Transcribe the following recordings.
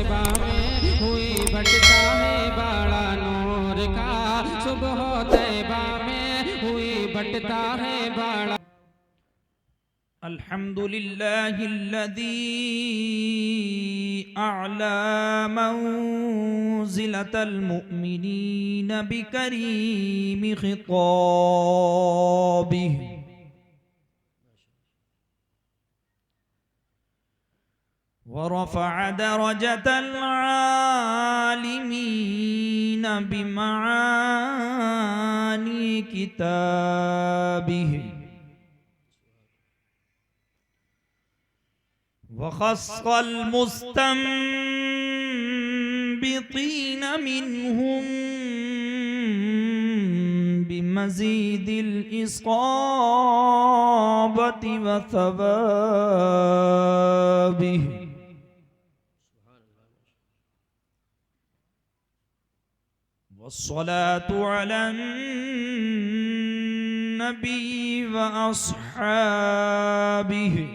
तैबा में हुई बटता है बड़ा नूर का, सुबह तैबा में हुई बटता है बड़ा। अल्हम्दुलिल्लाहिल्लज़ी अअला मंज़िलतल मुअमिनीन बिकरीमि खिताबिही वरफ़अ दरजतल आलिमीन बिमआनी किताबिही वख़स्सल मुस्तंबितीन मिनहुम बिमज़ीदिल इस्क़ाबति व सवाबिही वस्सलातु अलन नबी व अस्हाबिही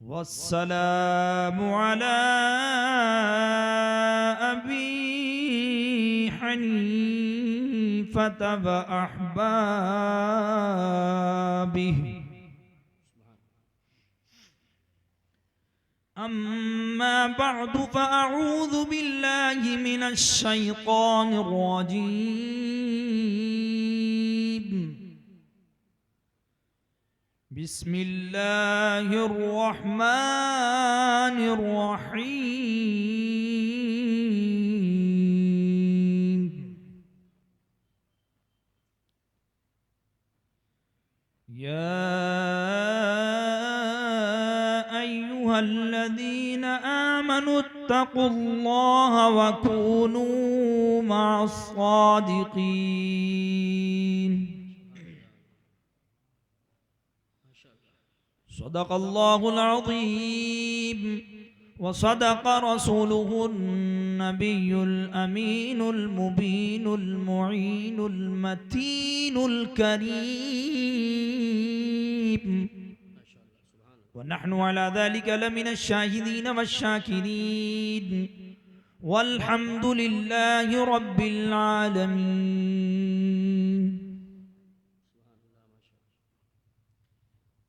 वस्सलामु अला अबी हनीफत व अहबाबिही अम्मा बअदु फ़अऊज़ु बिल्लाहि मिनश शैतानिर रजीम बिस्मिल्लाहिर रहमानिर रहीम या अय्युहल्लज़ीना आमनुत्तक़ुल्लाह व कूनू मअस्सादिक़ीन सदक़ल्लाहुल अज़ीम व सदक़ रसूलुहुन नबियुल अमीनुल मुबीनुल मुईनुल मतीनुल करीम व नहनु अला ज़ालिका लमिनश शाहिदीन वश्शाकिरीन वल्हम्दुलिल्लाहि रब्बिल आलमीन।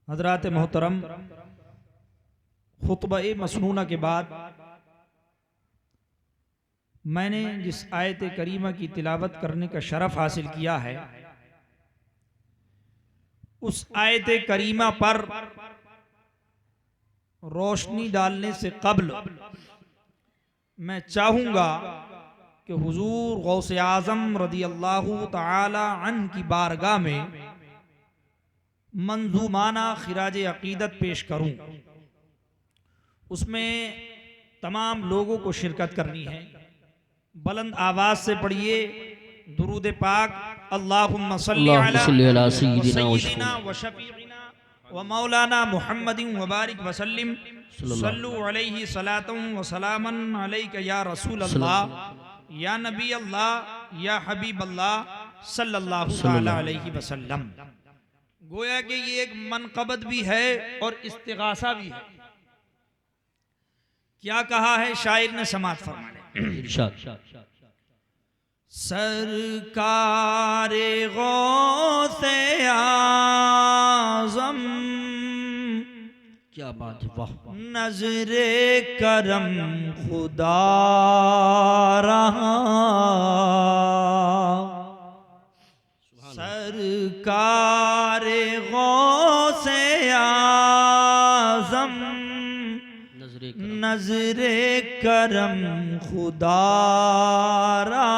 हज़रात मोहतरम, खुतबा-ए मसनूना के बाद मैंने जिस आयत करीमा की तिलावत करने का शरफ हासिल किया है, उस आयत करीमा पर रोशनी डालने से कब्ल मैं चाहूँगा कि हुजूर गौसे आज़म रज़ियल्लाहु ताला अन्हु की बारगाह में मंजूमाना खिराज अकीदत पेश करूं। उसमें तमाम लोगों को शिरकत करनी है। बुलंद आवाज से पढ़िए दुरूद पाक, अल्लाहुम्मा सल्ली अला सय्यिदिना व शफीइना व मौलाना मुहम्मदिन व बारिक व सल्लिम सल्लु अलैहि सलातन व सलामन अलैका या रसूल अल्लाह या नबी अल्लाह या हबीब अल्लाह सल्लल्लाहु तआला अलैहि वसल्लम। गोया कि ये एक मनक़बत भी है और इस्तिग़ासा भी है। क्या कहा है शायर ने, समात फरमाने। सरकारे गौसे आज़म, क्या बात है, वाह, नजरे करम खुदा रहा, सरकारे गौसे आज़म नजरे करम खुदा रहा,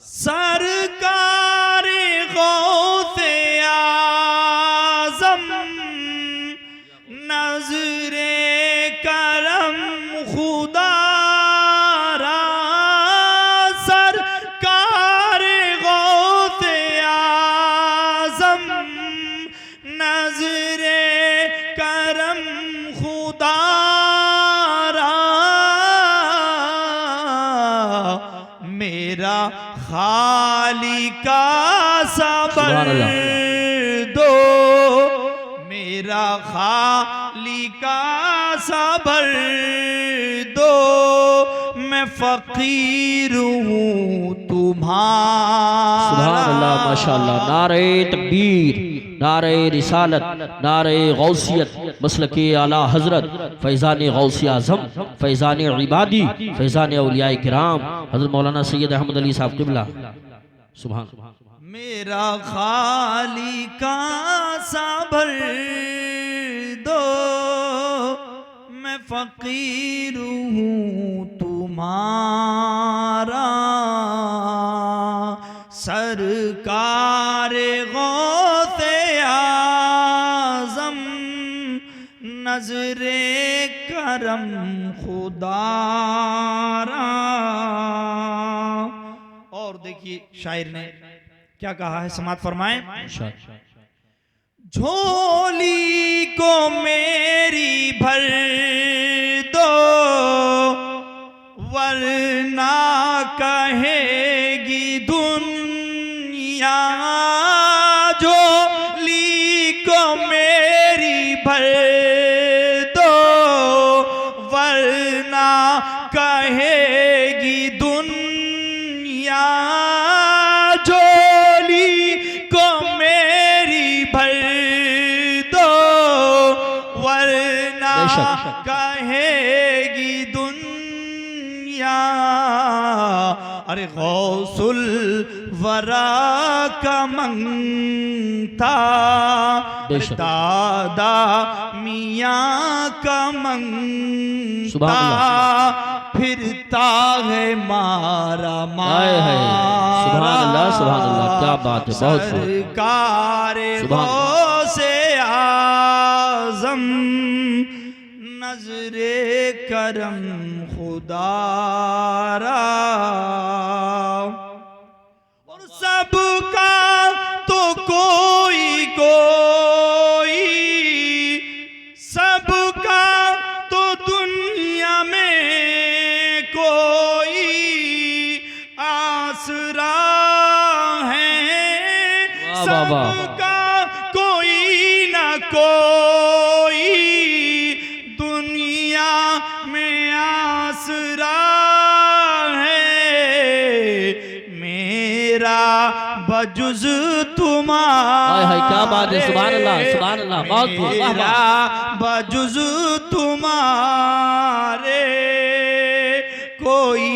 सरकारे गौसे आज़म नजरे करम खुदा खाली का सबर दो, मेरा खाली का सबर दो, मैं फकीर हूँ तुम्हारा। सुभान अल्लाह, माशाअल्लाह। नारे तकबीर, नारे रिसालत, नारे गौसियत, मसलके आला हजरत फैज़ान गौसी आज़म, फैज़ान इबादी, फैज़ान औलियाए किराम हज़रत मौलाना सैयद अहमद अली साहब क़िबला। सुभान। मेरा खाली का सबर दो, मैं फकीर हूँ तुम्हारा। सरकार गौसे आज़म, नजरे करम खुदारा। और देखिए शायर ने क्या कहा है, समात फरमाएं। झोली को मेरी भर दो, वरना कहेगी दुनिया। झोली को मेरी भर दो, वरना कहेगी दुनिया। झोली को मेरी भर दो, वरना कहेगी दुनिया। अरे गौसुल वरा का मंगता, दादा मियाँ का मंगता, फिरता है मारा मारा। सुभान अल्लाह, सुभान अल्लाह, क्या बात है, बहुत सरकार गौसे आज़म, नजरे करम खुदारा। और सबका तो कोई कोई, सबका तो दुनिया में कोई आसरा है। सबका कोई ना कोई दुनिया में आसरा है। मेरा बजुज तुम्हारे, क्या बात है, सुभान अल्लाह, सुभान अल्लाह, बहुत मेरा बजुज तुम्हारे कोई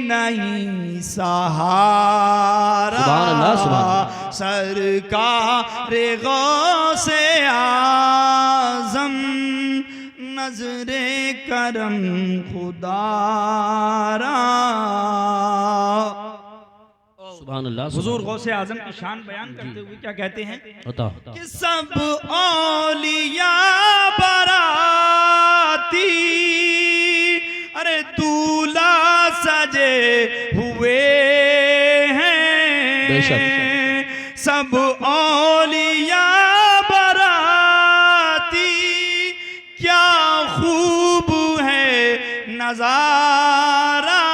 नहीं सहारा। सुभान अल्लाह, सुभान अल्लाह। सरकार गौसे आज़म, नजरे करम खुदारा। सुभान अल्लाह। हुजूर गौसे आज़म की शान बयान करते हुए क्या कहते हैं बताओ। कि सब औलिया बराती, अरे दूल्हा सजे हुए हैं। सब औलिया बराती, क्या खूब है नजारा।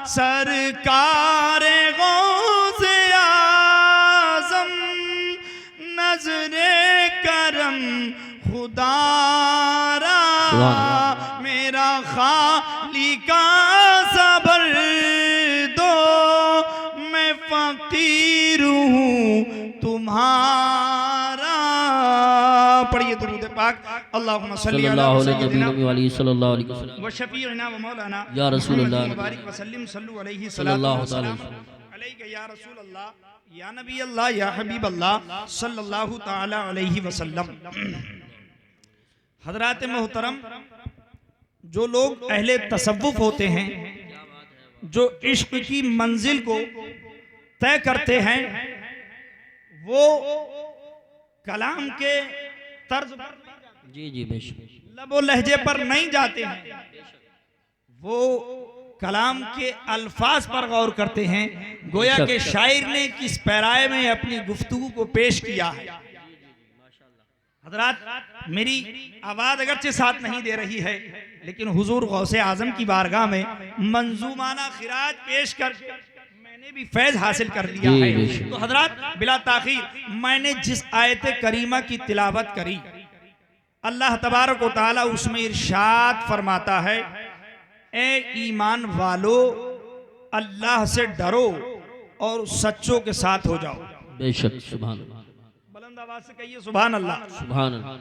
सरकार गौसे आज़म, नजरे करम खुदारा। मेरा खाली का सबर दो, मैं फकीर हूँ तुम्हारा। पढ़िए दुरूद पाक। अल्लाहुम्मा सल्ली अला सय्यिदिना व शफीइना व मौलाना या रसूल अल्लाह मुबारक व सल्लिम सल्लु अलैहि सल्लल्लाहु अलैहि या रसूल अल्लाह या नबी अल्लाह या हबीब अल्लाह सल्लल्लाहु तआला अलैहि वसल्लम। हजरात मोहतरम, जो लोग अहले तसव्वुफ होते हैं, जो इश्क की मंजिल को तय करते हैं, वो कलाम के तर्ज पर जी बेशक लबो लहजे पर नहीं जाते हैं, वो कलाम के अल्फाज पर गौर करते हैं। गोया के शायर ने किस पैराए में अपनी गुफ्तगू को पेश किया है। हजरात, मेरी आवाज अगरचे साथ नहीं दे रही है, लेकिन हुजूर गौसे आजम की बारगाह में मंजूमाना खिराज पेश कर मैंने भी फैज हासिल कर लिया है। तो हजरात, बिला ताखीर मैंने जिस आयत करीमा की तिलावत करी, अल्लाह तबारक व तआला उसमें इरशाद फरमाता है, ए ईमान वालो अल्लाह से डरो और सच्चों के साथ हो जाओ। बेशक सुभान अल्लाह, बुलंद आवाज से कहिए सुभान अल्लाह। सुभान अल्लाह।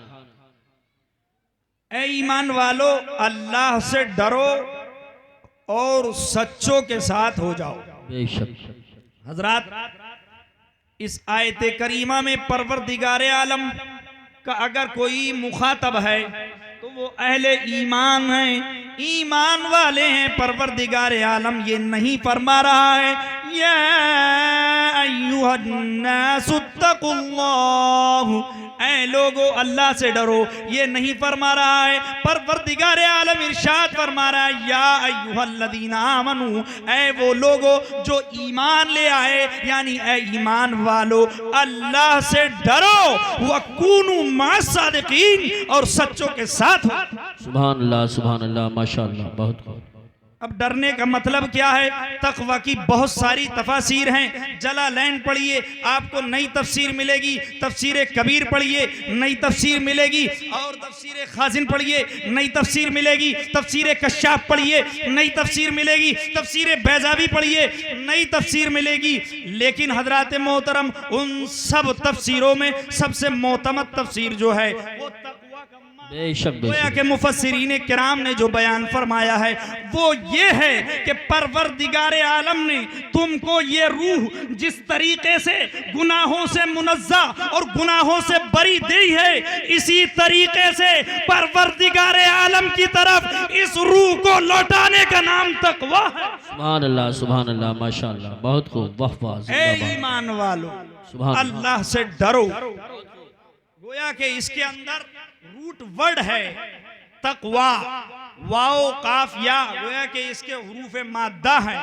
ए ईमान वालो अल्लाह से डरो और सच्चों के साथ हो जाओ। बेशक हजरात, इस आयत करीमा में परवरदिगार आलम का अगर कोई मुखातब है तो वो अहले ईमान हैं, ईमान वाले हैं। परवरदिगार आलम ये नहीं फरमा रहा है या अय्युहन्नासुत्तकुल्लाह, ऐ लोगो अल्लाह से डरो, ये नहीं फरमा रहा है। परवरदिगार आलम इरशाद फरमा रहा है या अय्युहल्लज़ीना आमनू, ऐ वो लोगो जो ईमान ले आए, यानी ऐ ईमान वालो अल्लाह से डरो, वकूनू मास्सादिकीन, और सच्चों के साथ हो। सुभान अल्लाह, सुभान अल्लाह, माशाअल्लाह, बहुत खूब। अब डरने का मतलब क्या है? तक़वा की बहुत सारी तफासीर हैं। जलालैन पढ़िए, आपको नई तफसीर मिलेगी। तफसीर कबीर पढ़िए, नई तफसीर मिलेगी। और तफसीर खाजिन पढ़िए, नई तफसीर मिलेगी। तफसीर कश्शाफ पढ़िए, नई तफसीर मिलेगी। तफसीर बैजावी पढ़िए, नई तफसीर मिलेगी। लेकिन हजरात मोहतरम, उन सब तफसीरों में सबसे मोतमद तफसीर जो है वो बेशक गोया के मुफस्सिरीन किराम ने जो बयान फरमाया है वो ये है कि परवरदिगार आलम ने तुमको ये रूह जिस तरीके से गुनाहों से मुनज़्ज़ा और गुनाहों से बरी दी है, इसी तरीके से परवरदिगार आलम की तरफ इस रूह को लौटाने का नाम तक़वा है। सुभान अल्लाह, सुभान अल्लाह, माशाअल्लाह, बहुत खूब, वाह वाह। ऐ ईमान वालो अल्लाह से डरो। गोया के इसके अंदर रूट वर्ड है तक़वा, वाओ काफ या, गोया के इसके हुरूफ मादा है।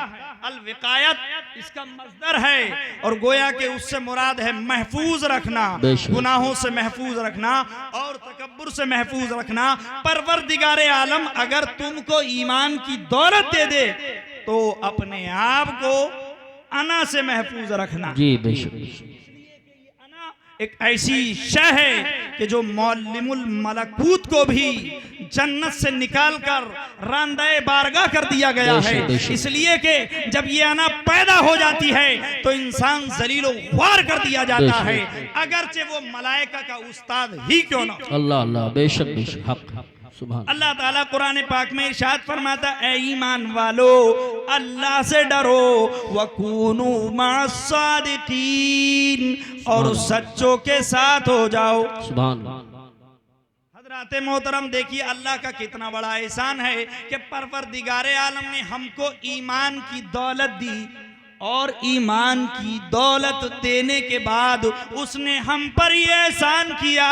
अल विकायत इसका मज़दर है, और गोया के उससे मुराद है महफूज रखना, गुनाहों से महफूज रखना और तकब्बुर से महफूज रखना। परवरदिगार आलम अगर तुमको ईमान की दौलत दे दे तो अपने आप को अना से महफूज रखना। जी बेशक। एक ऐसी शय है कि जो मौलिमुल मलकूत को भी जन्नत से निकालकर रांदाए बारगाह कर दिया गया है। इसलिए कि जब ये अना पैदा हो जाती है तो इंसान जलीलो ख्वार कर दिया जाता है, अगरचे वो मलाइका का उस्ताद ही क्यों ना। अल्लाह अल्लाह, बेशक बेशक, हक सुभान। अल्लाह ताला कुरान पाक में इरशाद फरमाता, ऐ ईमान वालो अल्लाह से डरो, वकूनू मास्सादिकीन, और सच्चों के साथ हो जाओ। सुभान। हज़रात मोहतरम देखिए अल्लाह का कितना बड़ा एहसान है कि परवरदिगार आलम ने हमको ईमान की दौलत दी, और ईमान की दौलत देने के बाद उसने हम पर ये एहसान किया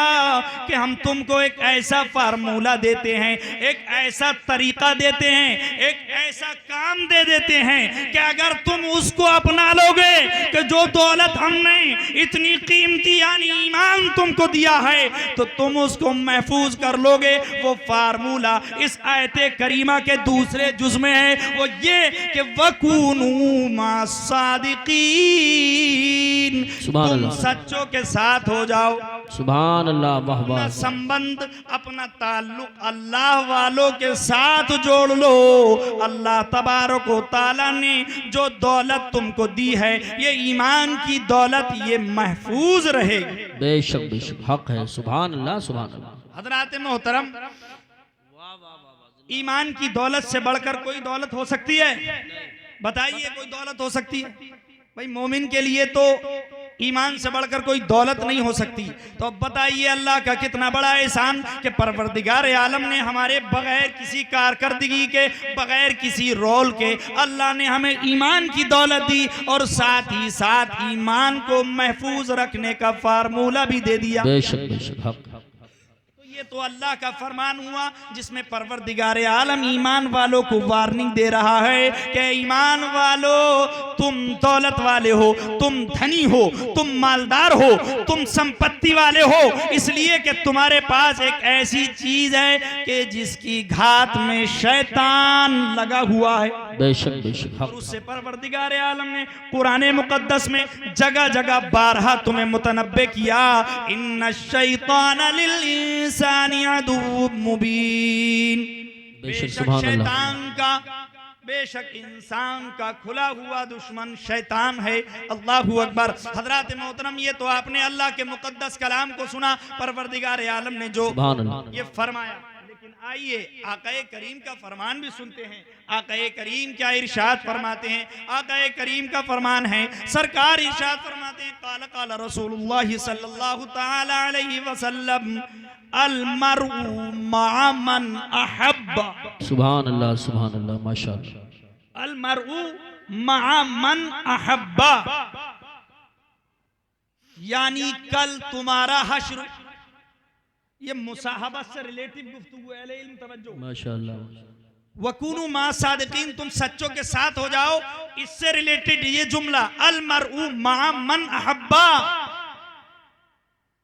कि हम तुमको एक ऐसा फार्मूला देते हैं, एक ऐसा तरीका देते हैं, एक ऐसा काम दे देते हैं कि अगर तुम उसको अपना लोगे कि जो दौलत हमने इतनी कीमती यानी ईमान तुमको दिया है तो तुम उसको महफूज कर लोगे। वो फार्मूला इस आयत करीमा के दूसरे जुज़ में है, वो ये कि वकूनू मास सादिकीन, तुम सच्चों के साथ हो जाओ। सुभान अल्लाह, वाह वाह। अपना संबंध, अपना ताल्लुक अल्लाह वालों के साथ जोड़ लो। अल्लाह तबारक व तआला ने जो दौलत तुमको दी है, ये ईमान की दौलत, ये महफूज रहेगी। बेशक बेशक, हक है। सुभान अल्लाह, सुभान अल्लाह। हज़रात मोहतरम, ईमान की दौलत से बढ़कर कोई दौलत हो सकती है? बताइए, कोई दौलत हो सकती है? भाई मोमिन के लिए तो ईमान से बढ़कर कोई दौलत नहीं हो सकती। तो अब बताइए अल्लाह का कितना बड़ा एहसान कि परवरदिगार आलम ने हमारे बगैर किसी कारकर्दगी के, बगैर किसी रोल के अल्लाह ने हमें ईमान की दौलत दी, और साथ ही साथ ईमान को महफूज रखने का फार्मूला भी दे दिया। बेशक बेशक, हक। ये तो अल्लाह का फरमान हुआ जिसमें परवरदिगार आलम ईमान वालों को वार्निंग दे रहा है कि ईमान वालों, तुम दौलत वाले हो, तुम धनी हो, तुम मालदार हो, तुम संपत्ति वाले हो, इसलिए कि तुम्हारे पास एक ऐसी चीज है कि जिसकी घात में शैतान लगा हुआ है। बेशक बेशक और उससे परवरदिगार आलम ने कुरान मुकद्दस में जगह जगह बारहा तुम्हें मुतनब्बे किया, इन्ना शैतान लिल इंसानी अदुव्वुम मुबीन। बेशक शैतान का, बेशक इंसान का खुला हुआ दुश्मन शैतान है। अल्लाहु अकबर। हजरत मोहतरम, ये तो आपने अल्लाह के मुकद्दस कलाम को सुना, परवरदिगार आलम ने जो ये फरमाया। लेकिन आइए आकाए करीम का फरमान भी सुनते हैं। आकाए करीम क्या इरशाद फरमाते हैं? आकाए करीम का फरमान है, सरकार इरशाद फरमाते हैं, काला काला रसूलुल्लाह सल्लल्लाहु तआला अलैहि वसल्लम, अलमरउ मअ मन अहब्बा। सुभान अल्लाह माशाअल्लाह। अलमरउ मअ मन अहब्बा, यानी कल तुम्हारा हश्र। ये मुसाहबत से रिलेटिव गुफ्तगू है, अहले इल्म तवज्जो माशाअल्लाह। वकूनु मा सादिकीन, तुम सच्चों के साथ हो जाओ, इससे रिलेटेड ये जुमला, अलमरउ मअ मन अहब्बा,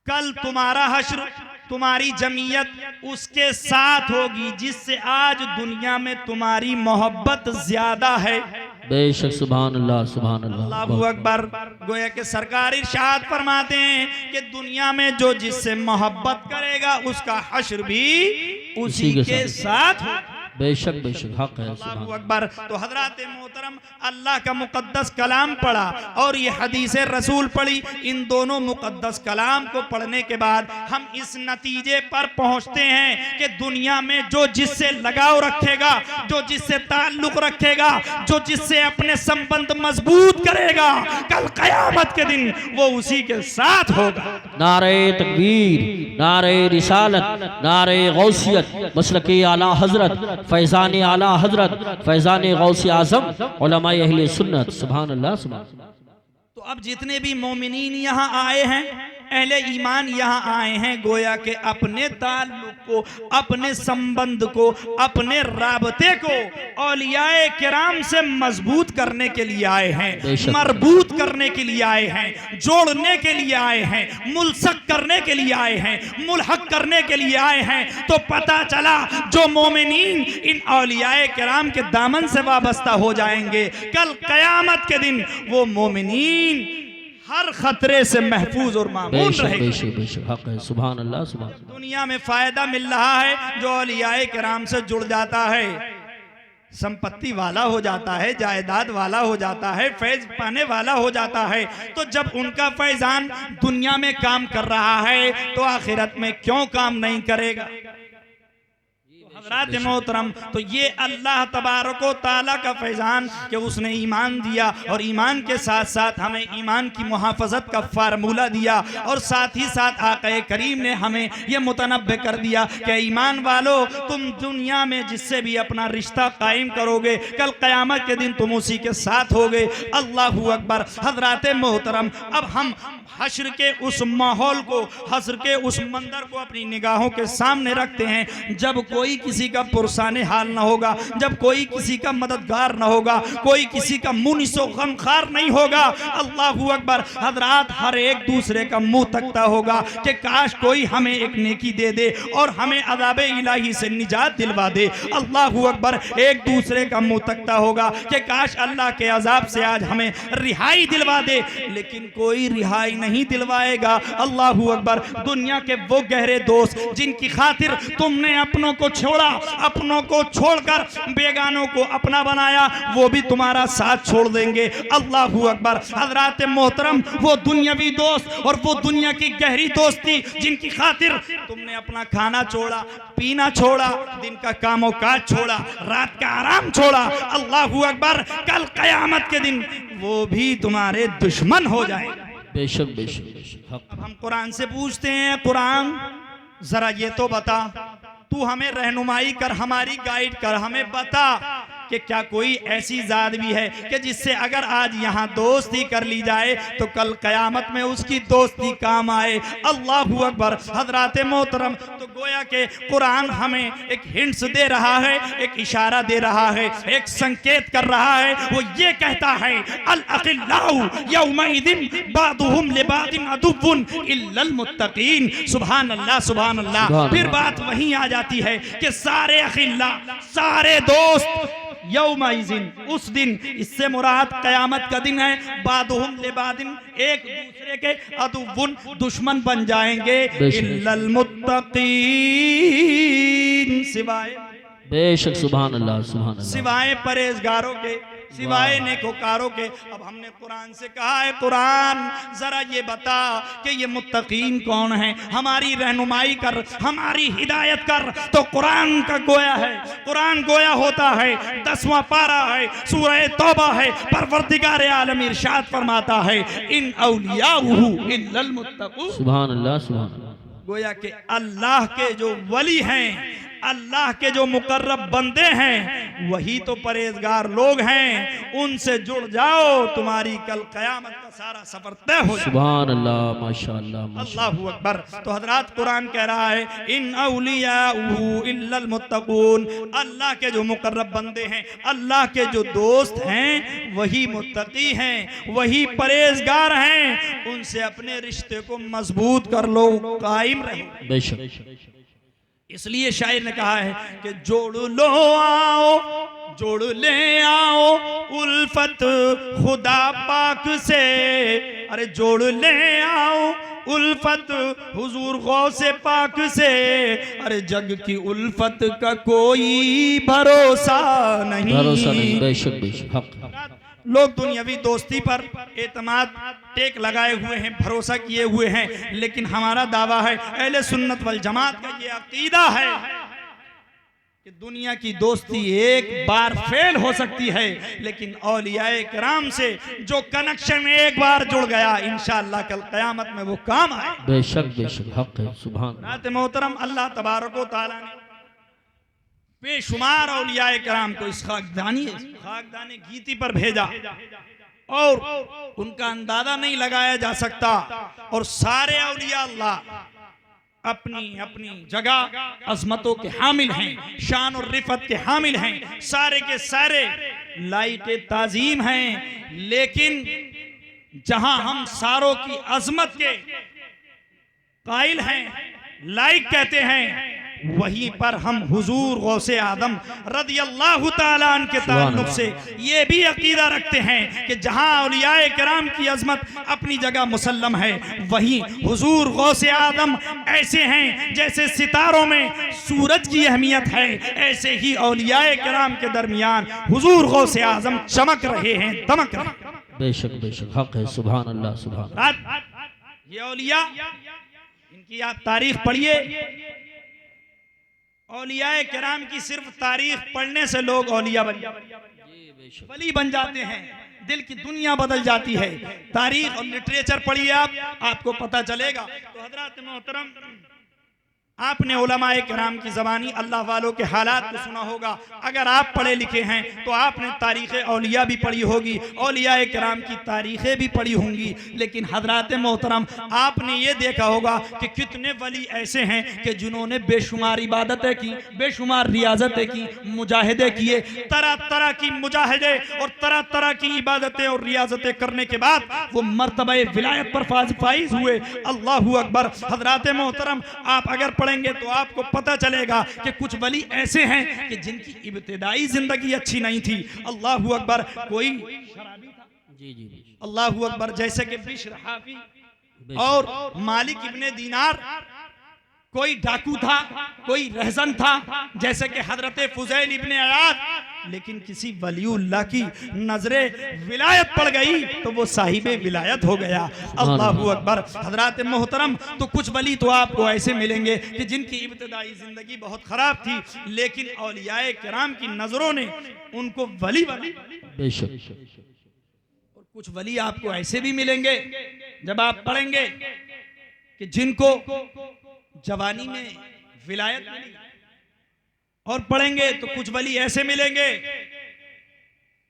कल तुम्हारा हश्र, तुम्हारी जमीयत उसके साथ होगी जिससे आज दुनिया में तुम्हारी मोहब्बत ज्यादा है। बेशक सुभान अल्लाह सुभान अल्लाह। अल्लाहु अकबर। गोया के सरकार इरशाद फरमाते हैं कि दुनिया में जो जिससे मोहब्बत करेगा उसका हश्र भी उसी के साथ हो। बेशक बेशक हक है। अल्लाहु अकबर। तो हजरत मोहतरम, अल्लाह का मुकद्दस कलाम पढ़ा और ये हदीस रसूल पढ़ी। इन दोनों मुकद्दस कलाम को पढ़ने के बाद हम इस नतीजे पर पहुंचते हैं कि दुनिया में जो जिससे लगाव रखेगा, जो जिससे ताल्लुक रखेगा, जो जिससे अपने संबंध मजबूत करेगा, कल कयामत के दिन वो उसी के साथ होगा। नारे तकबीर, नारे रिसालत, नारे गौसियत, मसलके आला हजरत, फैजान आला हजरत, फैजान गौसी आजम, उलमाए अहले सुन्नत। सुभान अल्लाह सुभान अल्लाह। तो अब जितने भी मोमिनीन यहाँ आए हैं, अहले ईमान यहाँ आए हैं, गोया के अपने ताल्लुक को, अपने संबंध को, अपने राबते को औलियाए किराम से मजबूत करने के लिए आए हैं, मरबूत करने के लिए आए हैं, जोड़ने के लिए आए हैं, मुल्सक करने के लिए आए हैं, मुल्हक करने के लिए आए हैं। तो पता चला जो मोमिनीन इन औलियाए किराम के दामन से वाबस्ता हो जाएंगे, कल कयामत के दिन वो मोमिनीन हर खतरे से महफूज और मामून रहेंगे। सुभान अल्लाह सुभान। दुनिया में फायदा मिल रहा है जो औलियाए किराम से जुड़ जाता है, संपत्ति वाला हो जाता है, जायदाद वाला हो जाता है, फैज पाने वाला हो जाता है। तो जब उनका फैजान दुनिया में काम कर रहा है तो आखिरत में क्यों काम नहीं करेगा? हज़रात मोहतरम, तो ये अल्लाह तबारक व तआला का फैजान कि उसने ईमान दिया और ईमान के साथ साथ हमें ईमान की मुहाफ़ज़त का फार्मूला दिया और साथ ही साथ आक़ा करीम ने हमें ये मुतनब्बे कर दिया कि ईमान वालों, तुम दुनिया में जिससे भी अपना रिश्ता कायम करोगे, कल क़यामत के दिन तुम उसी के साथ होगे। अल्लाहु अकबर। हज़रात मोहतरम, अब हम हश्र के उस माहौल को, हश्र के उस मंजर को अपनी निगाहों के सामने रखते हैं जब कोई किसी का पुरसाने हाल न होगा, जब कोई किसी का मददगार न होगा, कोई किसी का मुनिसो गमखार नहीं होगा। अल्लाहु अकबर। हजरात, हर एक दूसरे का मुंह तकता होगा कि काश कोई हमें एक नेकी दे दे और हमें अज़ाबे इलाही से निजात दिलवा दे। अल्लाहु अकबर। एक दूसरे का मुंह तकता होगा कि काश अल्लाह के अजाब से आज हमें रिहाई दिलवा दे, लेकिन कोई रिहाई नहीं दिलवाएगा। अल्लाहु अकबर। दुनिया के वो गहरे दोस्त जिनकी खातिर तुमने अपनों को छोड़ा, अपनों को छोड़कर बेगानों को अपना बनाया, वो भी तुम्हारा साथ छोड़ देंगे। अल्लाहु अकबर। हजरात मोहतरम, वो दुनियावी दोस्त और वो दुनिया की गहरी दोस्ती जिनकी खातिर तुमने अपना खाना छोड़ा, पीना छोड़ा, दिन का कामों काज छोड़ा, रात का आराम छोड़ा, अल्लाहु अकबर, कल कयामत के दिन वो भी तुम्हारे दुश्मन हो जाएगा। बेशक बेशक बेशक। अब हम कुरान से पूछते हैं, कुरान जरा ये तो बता, तू हमें रहनुमाई कर, हमारी गाइड कर, हमें बता कि क्या कोई ऐसी जात भी है कि जिससे अगर आज यहाँ दोस्ती कर ली जाए तो कल कयामत में उसकी दोस्ती काम आए। अल्लाहु अकबर। हजरात मोहतरम, तो गोया के कुरान हमें एक हिंट्स दे रहा है, एक इशारा दे रहा है, एक संकेत कर रहा है। वो ये कहता है, अल अखिल्लाहु यौमइदिन बादुहुम लिबादिन अदुव्वुन इल्लल मुत्तकीन। सुभान अल्लाह सुभान अल्लाह। फिर बात वहीं आ जाती है कि सारे अखिल्ला, सारे दोस्त यौमाइज़िन, उस दिन, इससे मुराद क़यामत का दिन है। बादुहुम लिबादिन, एक दूसरे के अदुव्वुन, दुश्मन बन जाएंगे। इल्लल मुत्तक़ीन, सिवाय, बेशक, सुभान अल्लाह, सुभान अल्लाह, सिवाय परहेजगारों के, सिवाय नेकोकारों के। अब हमने कुरान से कहा है, कुरान जरा ये बता कि ये मुत्तकीन कौन है, हमारी रहनुमाई कर, हमारी हिदायत कर। तो कुरान का गोया है, कुरान गोया होता है। 10वां पारा है, सूरह तौबा है। परवरदिगार आलम इरशाद फरमाता है, इन औलियाहु इल्लल मुत्तकून। सुभान अल्लाह, सुभान अल्लाह। गोया के अल्लाह के जो वली हैं, अल्लाह के जो मुकर्रब बंदे हैं, वही तो परहेजगार लोग हैं। उनसे जुड़ जाओ, तुम्हारी कल कयामत का सारा सफर तय हो जाए। सुभान अल्लाह, माशाअल्लाह, अल्लाहू अकबर। तो हजरात कुरान कह रहा है, इन औलियाहु इल्लल मुत्तकून, अल्लाह के जो मुकर्रब बंदे हैं, अल्लाह के जो दोस्त हैं, वही मुत्तकी हैं, वही परहेजगार हैं। उनसे अपने रिश्ते को मजबूत कर लो, कायम रहो। बेशक, इसलिए शायर ने कहा है कि जोड़ लो आओ, जोड़ ले आओ उल्फत खुदा पाक से। अरे जोड़ ले आओ उल्फत हुजूर गौसे पाक से। अरे जग की उल्फत का कोई भरोसा नहीं, भरोसा नहीं। बेशक, बेशक, हक। लोग दुनियावी दोस्ती पर एतमाद टेक लगाए हुए हैं, भरोसा किए हुए हैं। लेकिन हमारा दावा है, अहले सुन्नत वल जमात का ये अकीदा है कि दुनिया की दोस्ती एक बार फेल हो सकती है, लेकिन औलियाए किराम से जो कनेक्शन एक बार जुड़ गया, इंशाअल्लाह कल क़यामत में वो काम आए। बेशक, बेशक, हक है, सुभान। नाते मोहतरम, अल्लाह तबारक व तआला ने बेशुमार औलियाए किराम को इस खाकदानी गीती पर भेजा, और उनका अंदाजा नहीं लगाया जा सकता। और सारे औलिया अल्लाह अपनी अपनी जगह अजमतों के हामिल हैं, शान और रिफत के हामिल हैं, सारे के सारे लाइटे ताजीम हैं। लेकिन जहां हम सारों की अजमत के कायल हैं, लाइक कहते हैं, वहीं पर हम हुजूर गौसे आदम रदियल्लाहु ताला अन्हु के ताल्लुक से ये भी अकीदा रखते हैं कि जहां औलियाए किराम की अजमत अपनी जगह मुसल्लम है, वहीं हुजूर गौसे आदम ऐसे हैं जैसे सितारों में सूरज की अहमियत है, ऐसे ही औलियाए किराम के दरमियान हुजूर गौसे आजम चमक रहे हैं, दमक रहे हैं। बेशक, बेशक, हक है, सुभान अल्लाह, सुभान। ये औलिया, इनकी आप तारीख पढ़िए। औलियाए किराम की सिर्फ तारीख पढ़ने से लोग औलिया वली बन जाते हैं, दिल की दुनिया बदल जाती है। तारीख और लिटरेचर पढ़िए आप, आपको पता चलेगा। तो हजरत मोहतरम, आपने उलमाए किराम की ज़बानी अल्लाह वालों के हालात को सुना होगा। अगर आप पढ़े लिखे हैं तो आपने तारीख़ औलिया भी पढ़ी होगी, औलियाए किराम की तारीख़ें भी पढ़ी होंगी। लेकिन हजरात मोहतरम, आपने ये देखा होगा कि कितने वली ऐसे हैं कि जिन्होंने बेशुमार इबादतें की, बेशुमार रियाजतें की, मुजाहिदे किए, तरह तरह की मुजाहिदे और तरह तरह की इबादतें और रियाजतें करने के बाद वो मर्तबे विलायत पर फाइज हुए। अल्लाहू अकबर। हजरात मोहतरम, आप अगर पढ़ेंगे तो आपको पता चलेगा कि कुछ वली ऐसे हैं कि जिनकी इब्तिदाई जिंदगी अच्छी नहीं थी। अल्लाहू अकबर। कोई शराबी था, जी जी, अल्लाहू अकबर, जैसे कि बिश्र हाफी और मालिक इब्ने दीनार। कोई डाकू था, कोई रहजन था, जैसे कि हजरत फुजैल इब्ने अयाद। लेकिन किसी वलीउल्लाह की नजरे विलायत पड़ गई तो वो साहिबे विलायत हो गया। अल्लाहू अकबर। हजरात मोहतरम, तो कुछ वली तो आपको ऐसे मिलेंगे कि जिनकी इब्तिदाई जिंदगी बहुत खराब थी, लेकिन औलियाए किराम की नजरों ने उनको वली बेशक। और कुछ वली आपको ऐसे भी मिलेंगे, जब आप पढ़ेंगे, कि जिनको जवानी में विलायत मिली। और पढ़ेंगे तो कुछ वली ऐसे मिलेंगे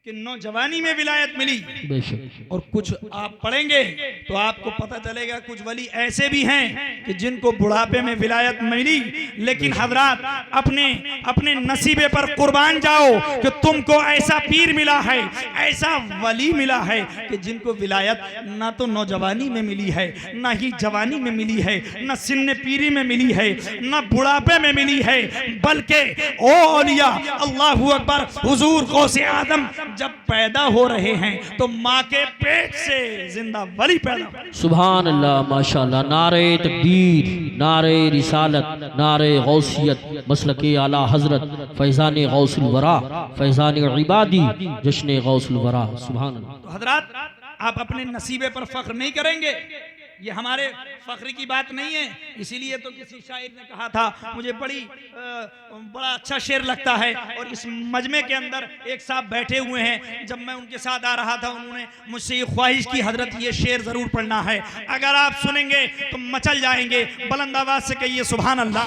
कि नौजवानी में विलायत मिली। बेशक। और कुछ आप पढ़ेंगे तो आप आपको पता चलेगा कुछ वली ऐसे भी हैं कि जिनको बुढ़ापे में विलायत मिली, लेकिन हजरात अपने नसीबे पर कुर्बान जाओ कि तुमको ऐसा पीर मिला है, ऐसा वली मिला है कि जिनको विलायत ना तो नौजवानी में मिली है, ना ही जवानी में मिली है, ना सिन्न पीरी में मिली है, ना बुढ़ापे में मिली है, बल्कि ओ औलिया अल्लाहू अकबर, हुजूर गौसे आदम जब पैदा हो रहे हैं तो माँ के पेट से जिंदा वली पैदा। सुभान अल्लाह, माशाअल्लाह। नारे तकबीर, नारे रिसालत, नारे गौसियत, मसलके आला हजरत, फैज़ान गौसुल वरा, फैज़ान इबादी, जश्न गौसुल वरा। सुभान अल्लाह। तो हजरात, आप अपने नसीबे पर फख्र नहीं करेंगे, ये हमारे फख्र की बात नहीं है। इसीलिए तो किसी शायर ने कहा था, मुझे बड़ा अच्छा शेर लगता है, और इस मजमे के अंदर एक साहब बैठे हुए हैं, जब मैं उनके साथ आ रहा था उन्होंने मुझसे ये ख्वाहिश की, हजरत ये शेर जरूर पढ़ना है, अगर आप सुनेंगे तो मचल जाएंगे, बुलंद आवाज से कहिए सुभान अल्लाह।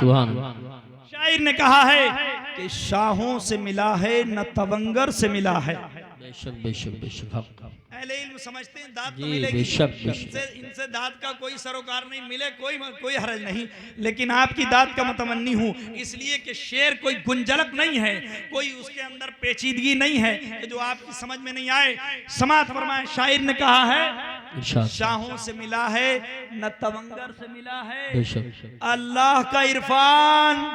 शायर ने कहा है कि शाहों से मिला है न तवंगर से मिला है। बेशक बेशक बेशक, अहले इल्म समझते हैं दाद तो जी, मिलेगी, बेशक, इनसे दाद का कोई सरोकार नहीं मिले, कोई हरज नहीं, लेकिन आपकी दाद का मतमन्नी हूँ, इसलिए कि शेर कोई गुंजलक नहीं है, कोई उसके अंदर पेचीदगी नहीं है कि जो आपकी समझ में नहीं आए। समात फरमाए, शायर ने कहा है शाहों से मिला है न तवंगर से मिला है, अल्लाह का इरफान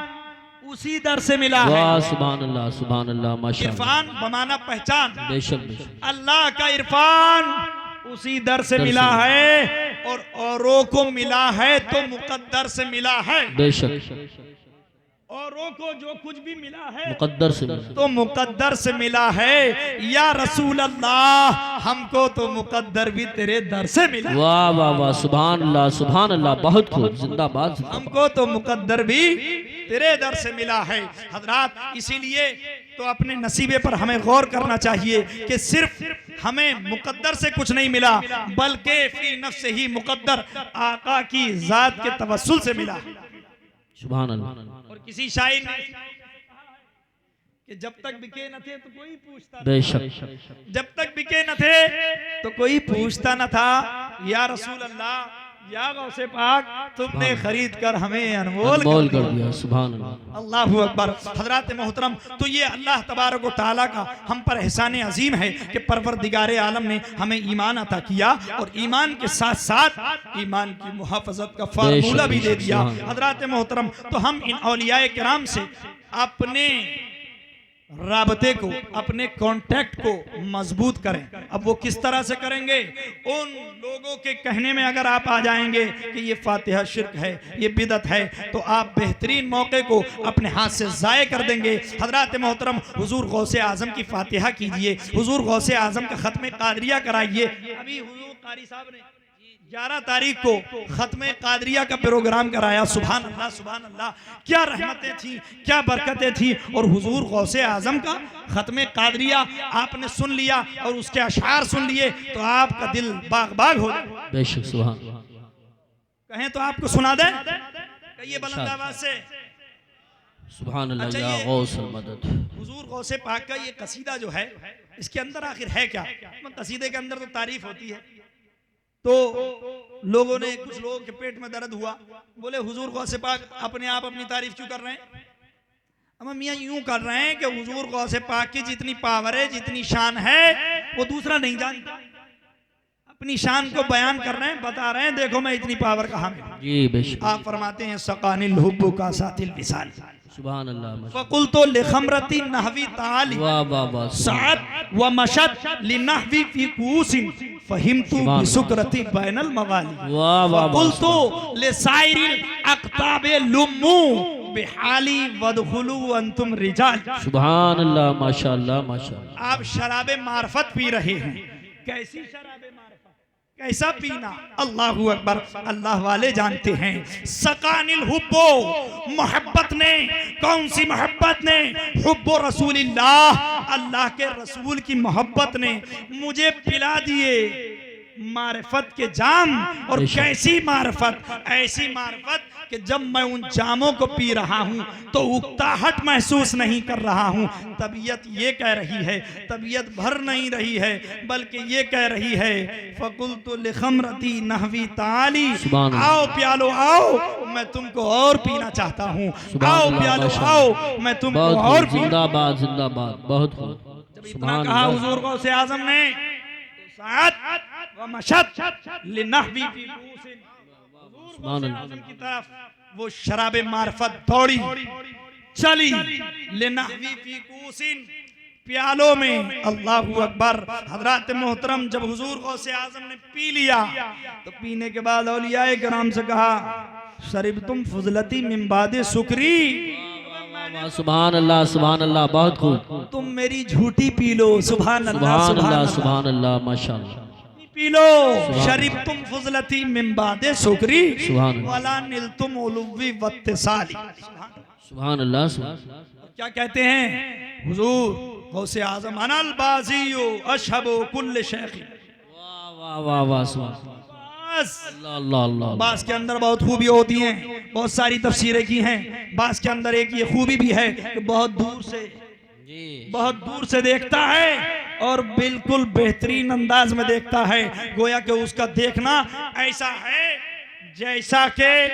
उसी दर से मिला है। सुभान अल्लाह, सुभान अल्लाह, माशाअल्लाह। इरफान बमाना पहचान, बेशक बेशक, अल्लाह का इरफान उसी दर से मिला है, और औरों को मिला है तो मुकद्दर से मिला है। बेशक, औरों को जो कुछ भी मिला है मुकद्दर से मिला, तो मुकद्दर से मिला है। या रसूल अल्लाह, हमको तो मुकद्दर भी तेरे दर से मिला। वाह वाह वाह, सुभान अल्लाह, सुभान अल्लाह, बहुत खूब, जिंदाबाद। हमको तो मुकद्दर भी तेरे दर से मिला है। हजरात, इसीलिए तो अपने नसीबे पर हमें गौर करना चाहिए कि सिर्फ हमें मुकद्दर से कुछ नहीं मिला, बल्कि फी नफ्स ही मुकद्दर आका की जात के तवस्सुल से मिला। सुभान अल्लाह। और किसी शायर ने कि जब तक बिके न थे तो कोई पूछता, बेशक, जब तक बिके न थे तो कोई पूछता न था, या रसूल अल्लाह या गौसे पाक, तुमने खरीद कर हमें अनमोल कर दिया। सुभान अल्लाह, अल्लाहू अकबर। हजरात मोहतरम, तो ये अल्लाह तबारक व तआला का हम पर एहसान अजीम है कि परवरदिगार आलम ने हमें ईमान अता किया, और ईमान के साथ साथ ईमान की मुहाफजत का फार्मूला भी दे दिया। हजरात मोहतरम, तो हम इन औलियाए किराम से अपने राबते को, अपने कांटेक्ट को मजबूत करें। अब वो किस तरह से करेंगे? उन लोगों के कहने में अगर आप आ जाएंगे कि ये फातिहा शिर्क है, ये बिदत है, तो आप बेहतरीन मौके को अपने हाथ से ज़ाय कर देंगे। हजरात मोहतरम, हुजूर गौसे आजम की फातिहा कीजिए, हुजूर गौसे आजम का खत्म कादरिया कराइए। अभी हुजूर कारी साहब ने 11 तारीख को खत्म कादरिया का प्रोग्राम कराया। सुभान अल्लाह, सुभान अल्लाह, क्या रहमतें थी, क्या बरकतें थी। और हुजूर गौसे आजम का खत्म कादरिया आपने सुन लिया और उसके अशार सुन लिए तो आपका दिल बाग बाग हो जाए। बेशक, सुभान। कहें तो आपको सुना दे, कहिए बुलंद आवाज से सुभान अल्लाह। अच्छा, या गौसल मदद। हुजूर गौसे पाक का ये कसीदा जो है, इसके अंदर आखिर है क्या? कसीदे के अंदर तो तारीफ होती है। तो लोगों ने, कुछ लोगों के पेट में दर्द हुआ, बोले हुजूर गौसे पाक अपने आप अपनी तारीफ क्यों कर रहे हैं? हम मियाँ यूं कर रहे हैं कि हुजूर गौसे पाक की जितनी पावर है, जितनी शान है, वो दूसरा नहीं जानता। अपनी शान को बयान कर रहे हैं, बता रहे हैं, देखो मैं इतनी पावर कहाँ में। जी बेशक। आप फरमाते हैं सकानिल हुब्बु का सातिल विसाल, सुभान अल्लाह। फकुल तो लिखमरती नहवी ताली, वाह वाह वाह। सात व मशद लिनहवी फी कूसिन फहिमतु बिसुकरती बैनल मवाली। वाह वाह। फकुल तो लिसाइरिल अक्ताबे लुम्मू बिहाली वदखुलू अंतुम रिजाल। सुभान अल्लाह, माशाअल्लाह माशाअल्लाह। आप शराबे मार्फत पी रहे हैं। कैसी शराबे मार्फत, कैसा पीना? अल्लाहू अकबर, अल्लाह वाले जानते हैं। सकानिल हुब्बो, मोहब्बत ने, कौन सी मोहब्बत ने? हुब्बो रसूलिल्लाह, अल्लाह के रसूल की मोहब्बत ने मुझे पिला दिए, मारिफत के जाम, और कैसी मारिफत, ऐसी मारिफत कि जब मैं उन जामों को पी रहा हूं तो उकताहट महसूस नहीं कर रहा हूं। तबीयत ये कह रही है, तबीयत भर नहीं रही है, बल्कि ये कह रही है फकुलतु लिखमरती नहवी ताली, आओ प्यालो आओ, मैं तुमको और पीना चाहता हूं, आओ प्यालो आओ, मैं तुमको और जिंदाबाद जिंदाबाद। बहुत जब इतना कहा हुजूर गौसे आजम ने, लिनहवी फी कूसिन, की तरफ वो शराब मार्फत दौड़ी चली, लिनहवी फी कूसिन, प्यालों में। अल्लाहू अकबर। हजरत मोहतरम जब हुजूर गौसे आजम ने पी लिया तो पीने के बाद औलियाए किराम से कहा, शरीब तुम फजलती मिन बादे सुकरी, सुभान अल्लाह सुभान अल्लाह। बहुत खूब। तुम मेरी झूठी पी लो, सुभान अल्लाह सुभान अल्लाह माशाअल्लाह। पी लो शरीब तुम फजलती मिन बादे सुकरी, वला निलतुम उलुवी वत्तिसाली, सुभान अल्लाह। क्या कहते हैं हुजूर गौसे आजम, अनल बाजियो अशहबु कुल्ल शेखी। वाह वाह वाह वाह। अल्लाह अल्लाह। बास के अंदर बहुत खूबी होती हैं, बहुत सारी तफसीरें की हैं। बास के अंदर एक ये खूबी भी है कि बहुत दूर से देखता है और बिल्कुल बेहतरीन अंदाज में देखता है। गोया कि उसका देखना ऐसा है जैसा कि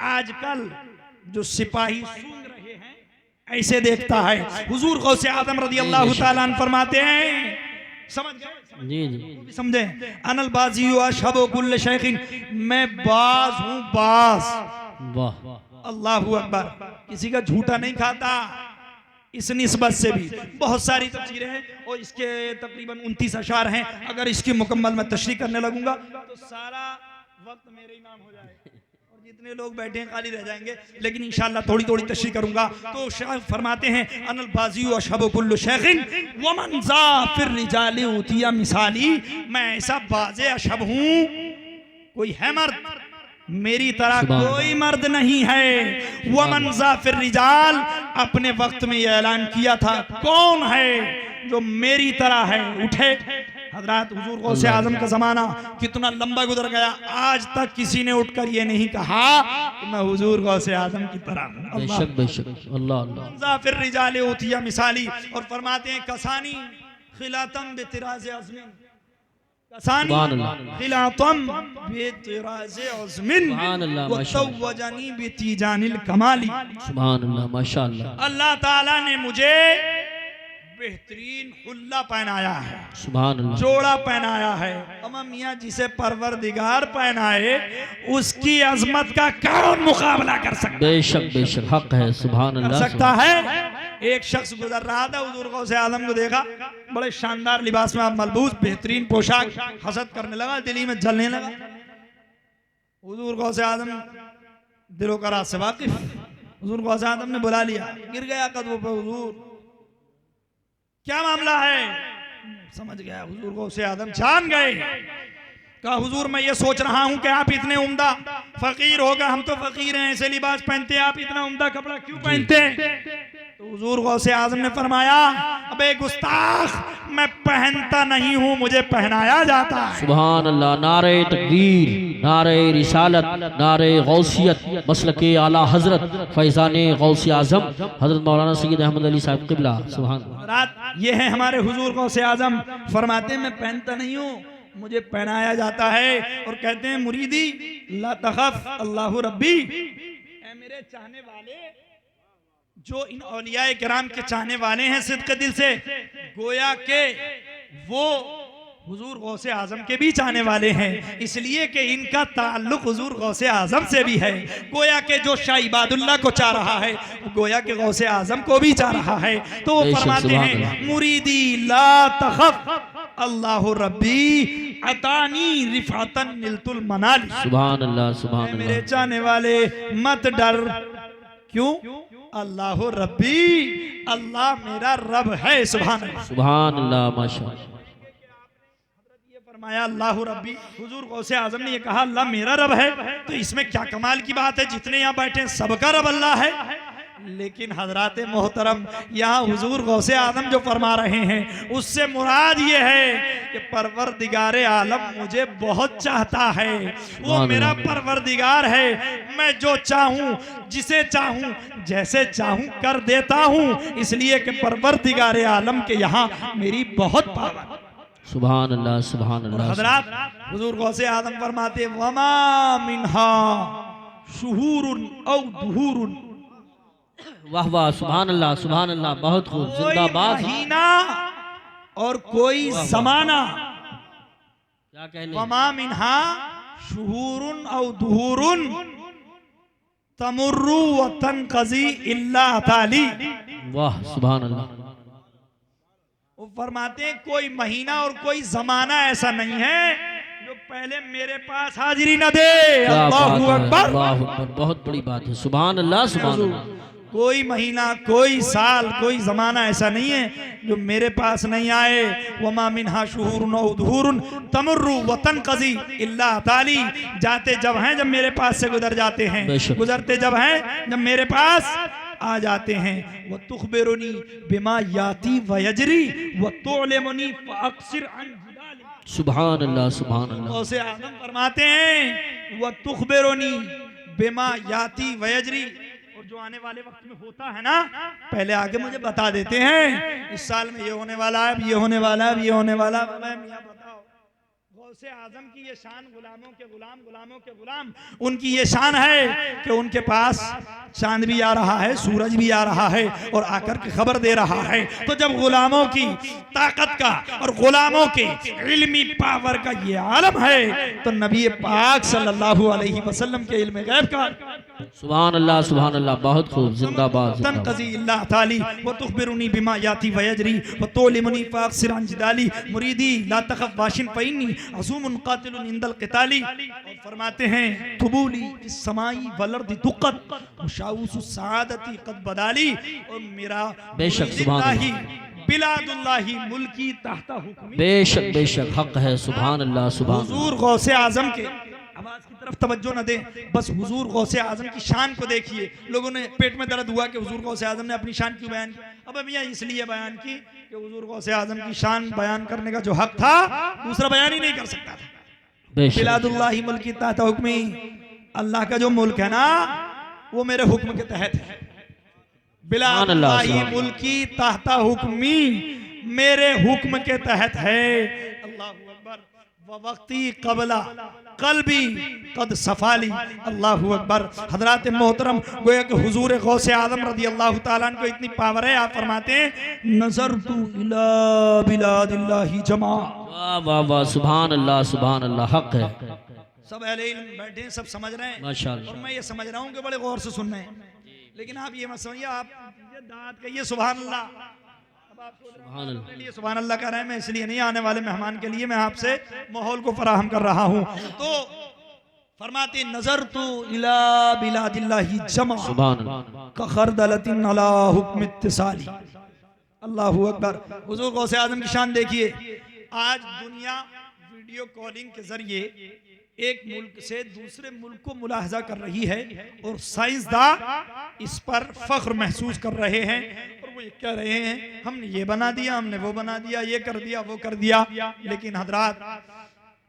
आजकल जो सिपाही सूंघ रहे हैं ऐसे देखता है। हुजूर गौसे आजम रज़ी अल्लाह ताला अन्हु फरमाते हैं, समझ गए? जी जी समझे? अनल बाजी अशहबु कुल्ल शैखिन, मैं बाज हूँ, बाज। वाह अल्लाहू अकबर। किसी का झूठा नहीं खाता। इस निस्बत से भी बहुत सारी तफसीरें हैं और इसके तकरीबन 29 अशार हैं। अगर इसकी मुकम्मल मैं तशरीह करने लगूंगा तो सारा वक्त मेरे ही नाम हो जाएगा और जितने लोग बैठे हैं खाली रह जाएंगे, लेकिन इंशाअल्लाह थोड़ी थोड़ी तशरीह करूंगा। तो शायद फरमाते हैं, अनल बाजी अशहबु कुल्लु शैखिन वमन जा फिर रिजाली उतिया मिसाली, मैं ऐसा बाजे अशहब हूँ, कोई है मर्द मेरी तरह कोई मर्द नहीं है। वमन जा फिर रिजाल, अपने वक्त में यह ऐलान किया था, कौन है जो मेरी तरह है, उठे। हजरत हुजूर गौसे आजम का जमाना कितना लंबा गुजर गया, आज तक किसी ने उठकर ये नहीं कहा कि मैं हुजूर गौसे आजम की तरह हूं। बेशक बेशक। अल्लाह अल्लाह। फिर रिजाले उतिया मिसाली, और फरमाते हैं कसानी खिलातम बितिराज़े अज़मिन, कसानी खिलातम बितिराज़े अज़मिन व तवज्जनी बितीजानिल कमाली। सुभान अल्लाह माशाअल्लाह। अल्लाह ताला ने मुझे बेहतरीन हुल्ला पहनाया है, सुभान अल्लाह, जोड़ा पहनाया है। अम्मा मियाँ जिसे परवरदिगार पहनाए उसकी अजमत का कौन मुकाबला कर सकता? बेशक बेशक हक है। सुभान अल्लाह। सकता है। एक शख्स गुजर रहा था, हुजूर गौसे आजम को देखा, बड़े शानदार लिबास में मलबूस, बेहतरीन पोशाक, हसद करने लगा, दिली में जलने लगा। हुजूर गौसे आजम दिलो का राज से वाकिफ, हुजूर गौसे आजम ने बुला लिया, गिर गया कदमों पे, हुजूर क्या मामला है? समझ गया हुजूर गौसे आजम, जान गए। कहा हुजूर मैं ये सोच रहा हूं कि आप इतने उम्दा फकीर होगा, हम तो फकीर हैं, ऐसे लिबास पहनते हैं, आप इतना उम्दा कपड़ा क्यों पहनते हैं? तो हुजूर गौसे आजम ने फरमाया, अबे गुस्ताख, मैं पहनता नहीं हूं, मुझे पहनाया जाता है। सुभान अल्लाह। नारे तकबीर, नारे रिसालत, नारे गौसियत, मसलके आला हजरत फैजान गौसे आजम हजरत मौलाना सैयद अहमद अली साहब क़िबला। सुभान अल्लाह। ये है हमारे हुजूर गौसे आजम, फरमाते हैं मैं पहनता नहीं हूँ, मुझे पहनाया जाता है। और कहते हैं मुरीदी ला तखफ अल्लाहु रब्बी, ऐ मेरे चाहने वाले, जो इन औलियाए किराम के चाहने वाले हैं सिद्क़ दिल से, गोया के वो हुजूर गौसे आजम के भी चाहने वाले हैं, इसलिए कि इनका ताल्लुक हुजूर गौसे आजम से भी है। गोया के जो शाह इबादुल्लाह को चाह रहा है, गोया के गौसे आजम को भी चाह रहा है। तो वो फरमाते हैं मुरीदी ला तखफ अल्लाहु रब्बी अतानी रिफातन निलतुल मनाली। सुभान अल्लाह सुभान अल्लाह। मेरे चाहने वाले मत डर, क्यों? अल्लाह रब्बी, अल्लाह मेरा रब है। सुभान अल्लाह सुभान अल्लाह माशाअल्लाह। ये फरमाया अल्लाह रब्बी, हुजूर गौसे आजम ने ये कहा अल्लाह मेरा रब है, तो इसमें क्या कमाल की बात है? जितने यहाँ बैठे हैं सबका रब अल्लाह है। लेकिन हजरात मोहतरम यहाँ हुजूर गौसे आजम जो फरमा रहे हैं उससे मुराद ये है कि परवरदिगारे आलम मुझे बहुत चाहता है, वो मेरा परवरदिगार है। मैं जो चाहूं, जिसे चाहूं, जैसे चाहूं कर देता हूं, इसलिए कि परवरदिगारे आलम के यहाँ मेरी बहुत पावर। सुभान अल्लाह सुभान अल्लाह। हजरात हुजूर गौसे आजम फरमाते वमा मिन्हा शुहूरुन औ दुहूरुन, वाह वाह सुभान अल्लाह बहुत खूब, जिंदाबाद। महीना और कोई जमाना, क्या कहने, वमा मिन्हा शुहूरुन औ दुहूरुन तमुर्रु व तनक़ज़ी इल्ला ताली। वाह सुभान अल्लाह। वो फरमाते हैं कोई महीना और कोई जमाना ऐसा नहीं है जो पहले मेरे पास हाजिरी न दे। अल्लाहु अकबर, अल्लाहु अकबर, बहुत बड़ी बात है। सुभान अल्लाह सुभान अल्लाह। कोई महीना, कोई साल, कोई जमाना ऐसा नहीं है जो मेरे पास नहीं आए। वमा मिन्हा शुहूरुन औ दुहूरुन तमुर्रु व तनक़ज़ी इल्ला ताली। जाते जब हैं जब मेरे पास से गुजर जाते हैं, गुजरते जब हैं जब मेरे पास आ जाते हैं। व तुखबिरुनी बिमा याती व यजरी व तुअलिमुनी फअक्सिर अन जिदाली। सुभान अल्लाह सुभान अल्लाह। गौसे आज़म फरमाते हैं व तुखबिरुनी बिमा याती व यजरी, और जो आने वाले वक्त में होता है ना पहले आगे मुझे बता देते हैं। इस साल में ये होने वाला है, ये होने वाला है, ये होने वाला है। मियां बताओ, गौसे आजम की ये शान, गुलामों के गुलाम, गुलामों के गुलाम, उनकी ये शान है कि उनके पास चांद भी आ रहा है, सूरज भी आ रहा है और आकर के खबर दे रहा है। तो जब गुलामों की ताकत का और गुलामों के इल्मी पावर का ये आलम है, तो नबी पाक सल्लल्लाहु अलैहि वसल्लम के इल्म गैब का सुभान अल्लाह बहुत खूब, जिंदाबाद। तनक़ज़ी इल्ला ताली व तुखबिरुनी बिमा याती व यजरी व तुअलिमुनी फअक्सिर अन जिदाली मुरीदी ला तख़फ वाशिन फ़इन्नी अज़ूमुन क़ातिलुन इंदल क़िताली। और फरमाते हैं तुबूली इस समाई वल अर्दि दुक़्क़त मुशाउसु सआदती क़द बदाली। और मेरा बेशक सुभान अल्लाह, बिलादुल्लाही मुल्की तहता हुक्मी। बेशक बेशक हक है। सुभान अल्लाह सुभान। हुजूर गौसे आजम के आवाज की तरफ तवज्जो न दें, बस हुजूर गौसे आजम की शान को देखिए। लोगों ने पेट में दर्द हुआ कि हुजूर गौसे आजम ने अपनी शान क्यों बयान की? अब भैया इसलिए बयान की कि हुजूर गौसे आजम की शान बयान करने का जो हक था दूसरा बयान ही नहीं कर सकता था। बिलादुल्लाही मुल्की तहता हुक्मी, अल्लाह का जो मुल्क है ना वो मेरे हुक्म के तहत है। बिलादुल्लाही मुल्की तहता हुक्मी, मेरे हुक्म के तहत है। अल्लाहु अकबर। वक्ती कबला कल्बी कद सफाली। अल्लाहु अकबर। हजरात मोहतरम, गोया कि हुजूर गौसे आजम रदी अल्लाह ताला अन्हु को इतनी पावर है, आप फरमाते हैं नज़रतु इला बिलादिल्लाहि जमा। वाह वाह वाह सुभान अल्लाह हक है। सब अहले इल्म बैठे हैं, सब समझ रहे हैं माशाअल्लाह। और मैं ये समझ रहा हूँ कि बड़े गौर से सुन रहे हैं, लेकिन आप ये मत समझिए, आप दाद कहिए सुभान अल्लाह। अपने लिए सुभान अल्लाह कह रहे हैं, मैं इसलिए नहीं, आने वाले मेहमान के लिए मैं आपसे माहौल को फराहम कर रहा हूँ। तो फरमाते नजर तो इला बिलादिल्लाहि जमा का खरदलतिन अला हुक्म इत्तिसाली। अल्लाहु अकबर। हुजूर गौसे आजम की शान देखिए। आज दुनिया वीडियो कॉलिंग के जरिए एक मुल्क से दूसरे मुल्क को मुलाहजा कर रही है और साइंसदान इस पर फख्र महसूस कर रहे हैं और वो ये कह रहे हैं हमने ये बना दिया, हमने वो बना दिया, ये कर दिया, वो कर दिया। लेकिन हजरात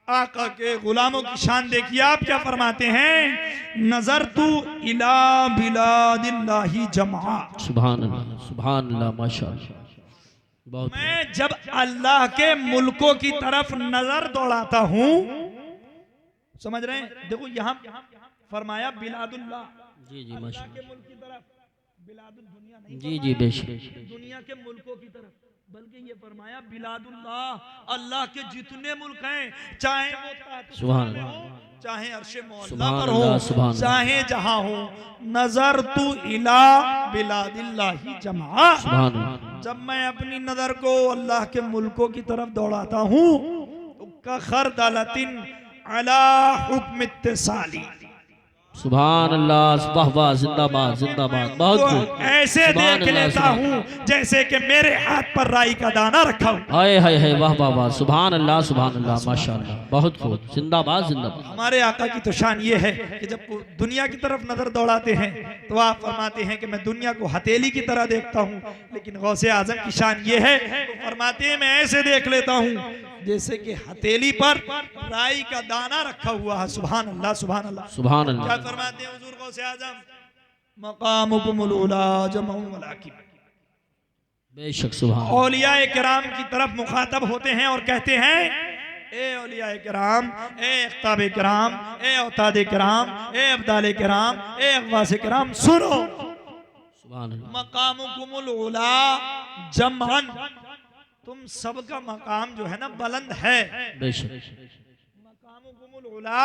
आका के गुलामों की शान देखिए, आप क्या फरमाते हैं नजर तू इला बिलादिल्लाहि जमा। सुभान अल्लाह माशाअल्लाह। मैं जब अल्लाह के मुल्कों की तरफ नजर दौड़ाता हूँ, समझ रहे हैं, देखो यहाँ फरमाया बिलादुल्लाह, जी जी अल्लाह के मुल्क की तरफ, बिलादुल दुनिया नहीं, जी जी बेशक, दुनिया के मुल्कों की तरफ, बल्कि ये फरमाया बिलादुल्लाह, अल्लाह के जितने मुल्क हैं, चाहे वो सुभान चाहे अर्शे मौला पर हो, चाहे जहां हो, नजर तू इला बिलादिल्लाहि जमा। जब मैं अपनी नजर को अल्लाह के मुल्कों की तरफ दौड़ाता हूँ, का खरदलतिन अला हुक्म इत्तिसाली, सुभान अल्लाह, वाह वाह, जिंदाबाद जिंदाबाद, बहुत तो खूब। ऐसे सुभान देख अल्लाह, लेता सुभान। हूँ जैसे कि मेरे हाथ पर राई का दाना रखा हूँ। हाय हाय हाय, वाह वाह वाह, सुभान अल्लाह माशाअल्लाह, बहुत खूब, जिंदाबाद जिंदाबाद। हमारे आका की तो शान ये है कि जब वो दुनिया की तरफ नजर दौड़ाते हैं तो आप फरमाते हैं कि मैं दुनिया को हथेली की तरह देखता हूँ, लेकिन गौसे आजम की शान ये है, वो फरमाते हैं मैं ऐसे देख लेता हूँ जैसे कि हथेली पर राई का दाना रखा हुआ है। सुभान अल्लाह सुभान अल्लाह सुभान क्या अल्लाह, फरमाते हैं हुजूर गौसे आजम, मकामुकुमुल उला जमउ मलाकिब। बेशक सुभान। औलिया किराम की तरफ मुखातब होते हैं और कहते हैं ए औलिया किराम, ए अख्ताब किराम, ए औताद किराम, ए अब्दाल किराम, ए अगवास किराम, सुनो, सुभान अल्लाह, मकामुकुमुल उला जमअन, तुम सबका मकाम जो है ना बुलंद है। बेशक मकामुकुमुल उला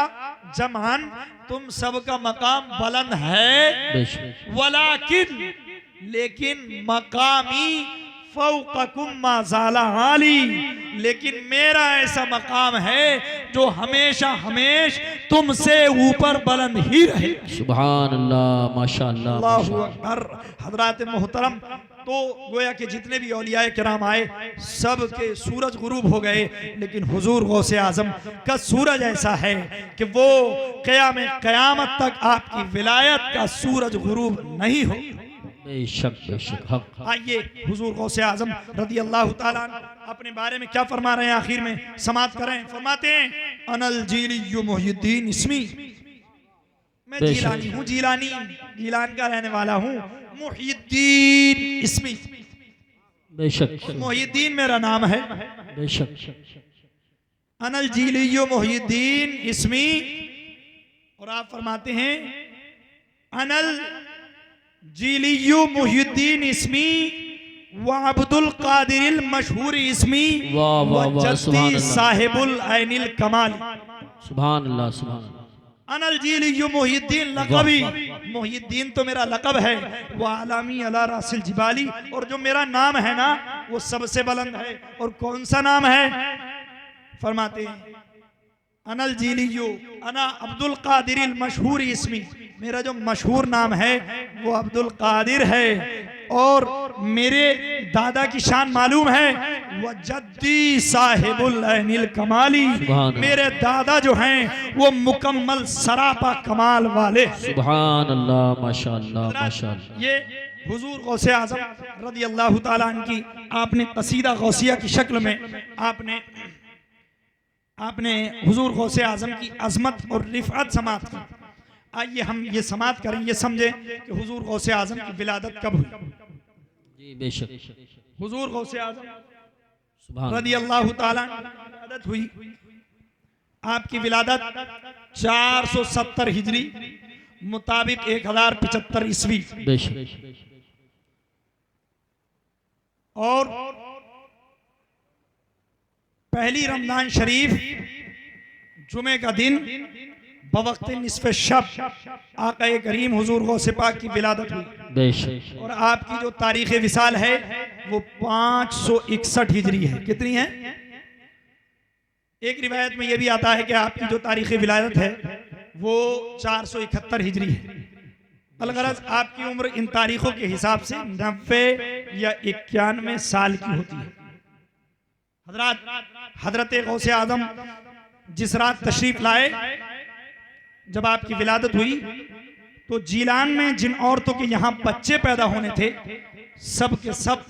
जमअन, तुम सबका मकाम बुलंद है। बेशक, वलाकिन, लेकिन मकामी फौककुम मा ज़ाला आली, लेकिन मेरा ऐसा मकाम है जो हमेशा हमेश तुमसे ऊपर बुलंद ही रहे। सुभान अल्लाह माशाअल्लाह, अल्लाहु अकबर। हजरात मोहतरम, तो गोया के जितने भी औलियाए किराम आए सब के सूरज गुरूब हो गए, लेकिन हुजूर गौसे आजम का सूरज ऐसा है कि वो क़यामत तक आपकी विलायत का सूरज गुरूब नहीं हो। बेशक बेशक हक। आइए हुजूर गौसे आजम रदी अल्लाह ताला अपने बारे में क्या फरमा रहे हैं, आखिर में समाप्त करें। फरमाते हैं अनल जीली मुहिद्दीन इस्मी, मैं जीलानी हूँ, जीलान का रहने वाला हूँ। मुहिद्दीन इस्मी, बेशक मुहिद्दीन मेरा नाम है। बेशक, अनल जीली मुहिद्दीन इस्मी, और आप फरमाते हैं अनल जीलियु मुहिद्दीन इस्मी व अब्दुल कादिर मशहूर इस्मी वाह वाह वाह, सुभान अल्लाह, साहिबुल ऐनिल कमाल। सुभान अल्लाह, सुभान अल्लाह, अनल जीलियु मुहिद्दीन लक़बी, मुहिद्दीन तो मेरा लक़ब है। व आलामी अला रासिल जिबाली, और जो मेरा नाम है ना वो सबसे बुलंद है। और कौन सा नाम है? फरमाते हैं अनल जीलियु अना अब्दुल कादिर मशहूर इस्मी, मेरा जो मशहूर नाम है वो अब्दुल कादिर है। और मेरे दादा की शान मालूम है, वह जद्दी साहिबुल ऐनिल कमाली, मेरे दादा जो हैं वो मुकम्मल सरापा कमाल वाले। सुभान अल्लाह माशाअल्लाह माशाअल्लाह। ये हुजूर गौसे आजम रदी अल्लाह ताला अन्हु की आपने कसीदा गौसिया की शक्ल में आपने हुजूर गौसे आजम की अजमत और रिफात समात की। आइए हम ये समात करें, ये समझें कि हुजूर गौसे आजम की विलादत कब हुई। जी बेशक, हुजूर गौसे आजम सुभान रदी अल्लाह ताला विलादत हुई, आपकी विलादत 470 हिजरी मुताबिक 1075 ईस्वी। बेशक, और पहली रमजान शरीफ जुमे का दिन बवक्त निस्फ़े शब आका करीम हुजूर गौसे पाक की विलादत हुई। बेशक, और आपकी जो तारीख विसाल है वो 561 हिजरी है। कितनी है? एक रिवायत में यह भी आता है कि आपकी जो तारीख विलादत है वो 471 हिजरी है। अलगरज आपकी उम्र इन तारीखों के हिसाब से 90 या 91 साल की होती है। हजरत गौसे आजम जिस रात तशरीफ लाए, जब आपकी विलादत हुई तो जीलान में जिन औरतों के यहाँ बच्चे पैदा होने थे सब के सब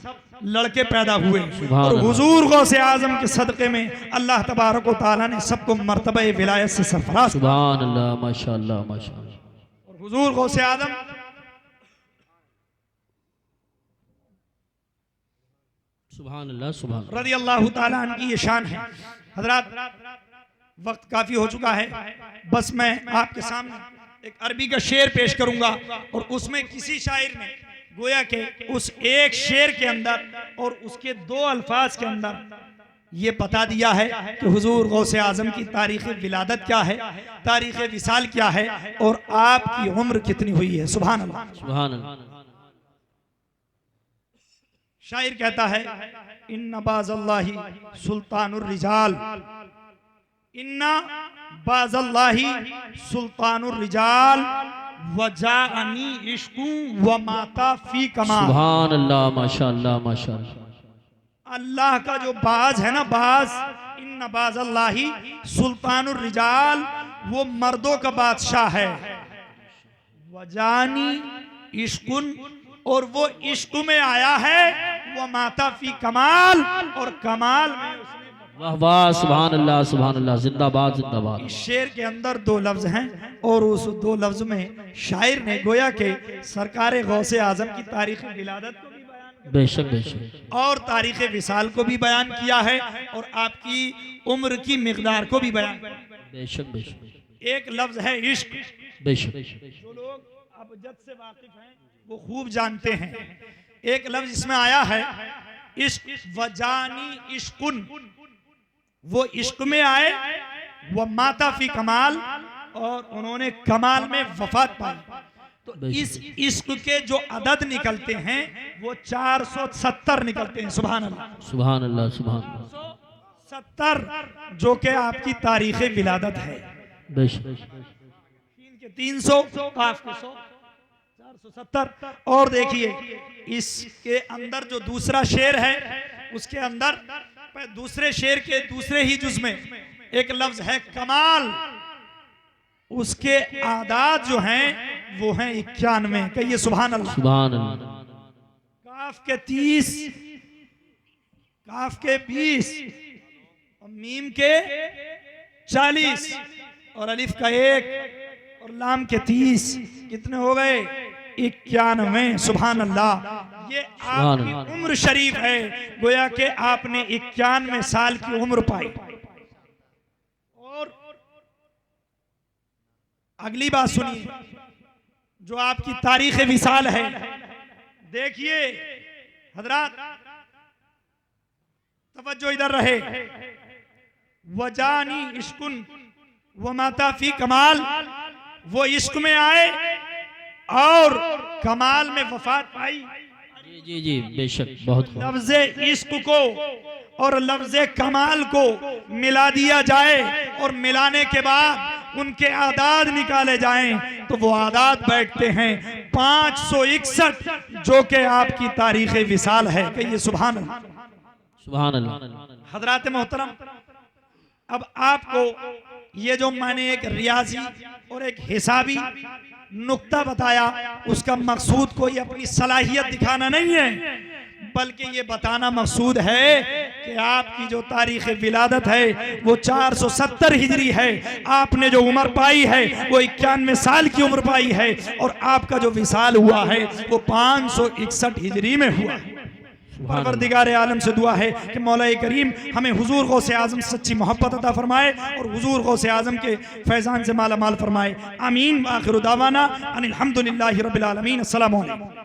लड़के पैदा हुए। और हुजूर गौसे आजम के सदक़े में अल्लाह तबारक व तआला ने सबको मर्तबा विलायत से सरफराज। सुभान अल्लाह माशाअल्लाह माशाअल्लाह। और हुजूर गौसे आजम सुभान अल्लाह सुभान रज़ी अल्लाह ताला अन्हु की ये शान है। हजरात वक्त काफी हो चुका है, बस मैं आपके सामने एक अरबी का शेर पेश करूंगा और उसमें किसी शायर ने गोया के उस एक शेर के अंदर और उसके 2 अल्फाज के अंदर ये बता दिया है कि हुजूर गौसे आजम की तारीख विलादत क्या है, तारीख विसाल क्या है और आपकी उम्र कितनी हुई है। सुभान अल्लाह सुभान अल्लाह। शायर कहता है इन नबाज़ल्लाहि सुल्तानुर रिजाल इन्ना बाज़ल्लाही सुल्तानुर रिजाल वजाअनी इश्कु व माता फी कमाल। सुभान अल्लाह, माशाअल्लाह माशाअल्लाह। अल्लाह का जो बाज है ना, बाज, इन्ना बाज़ल्लाही सुल्तानुर रिजाल, वो मर्दों का बादशाह है। वजानी इश्कुन, और वो इश्क में आया है, वो माता फी कमाल, और कमाल में उसने। वाह वाह, सुभान अल्लाह सुभान अल्लाह, जिंदाबाद जिंदाबाद। इस शेर के अंदर 2 लफ्ज हैं, और उस 2 लफ्ज में शायर ने गोया के सरकार गौसे आजम की तारीख विलादत को भी बयान, बेशक बेशक, और तारीख विसाल को भी बयान किया है, और आपकी उम्र की मिकदार को भी बयान किया है। बेशक बेशक। एक लफ्ज है इश्क, बेशक। जो लोग अबजद से वाकिफ हैं वो खूब जानते हैं। एक लफ्ज इसमें आया है इश्क, वजानी इश्कुन, वो इश्क में आए, वो माता फी कमाल, और उन्होंने कमाल में वफात पाई। तो इस इश्क के जो अदद निकलते हैं वो 470 निकलते हैं। सुभान अल्लाह सुभान अल्लाह सुभान अल्लाह। 70 जो कि आपकी तारीख विलादत है। बेशक। 300, काफ के 100, 470। और देखिए इसके अंदर जो दूसरा शेर है, उसके अंदर दूसरे शेर के दूसरे ही जुज में एक लफ्ज है कमाल, उसके आदाद जो हैं वो हैं 91। कहिए सुभान अल्लाह सुभान अल्लाह। काफ के 30, काफ के 20, और मीम के 40, और अलिफ का 1, और लाम के 30। कितने हो गए? 91। सुभान अल्लाह। ये आपकी उम्र शरीफ है, गोया के आपने 91 साल की उम्र पाई। और अगली बात सुनिए, जो आपकी तारीख विसाल है। देखिए हजरात, तवज्जो इधर रहे। वजानी इश्कुन व माता फी कमाल, वो इश्क में आए और कमाल में वफात पाई। जी जी बेशक, बहुत खूब। लफ्ज़े इश्क को और लफ्ज़े कमाल को मिला दिया जाए, और मिलाने के बाद उनके आदाद निकाले जाएं, तो वो आदाद बैठते हैं 561, जो कि आपकी तारीख विसाल है। कहिए सुभान अल्लाह सुभान अल्लाह। हजरात मोहतरम, अब आपको ये जो मैंने एक रियाजी और एक हिसाबी नुक्ता बताया, उसका मकसूद कोई अपनी सलाहियत दिखाना नहीं है, बल्कि ये बताना मकसूद है कि आपकी जो तारीख विलादत है वो 470 हिजरी है। आपने जो उम्र पाई है वो 91 साल की उम्र पाई है, और आपका जो विसाल हुआ है वो 561 हिजरी में हुआ है। परवरदिगार आलम से दुआ है कि मौला करीम हमें हुजूर गौसे आजम से सच्ची मोहब्बत अता फरमाए, और हुजूर गौसे आजम के फैजान से माला माल फरमाए। आमीन। आखिर दावाना अनिल हम्दुलिल्लाहि रब्बिल आलमीन। अस्सलामु अलैकुम।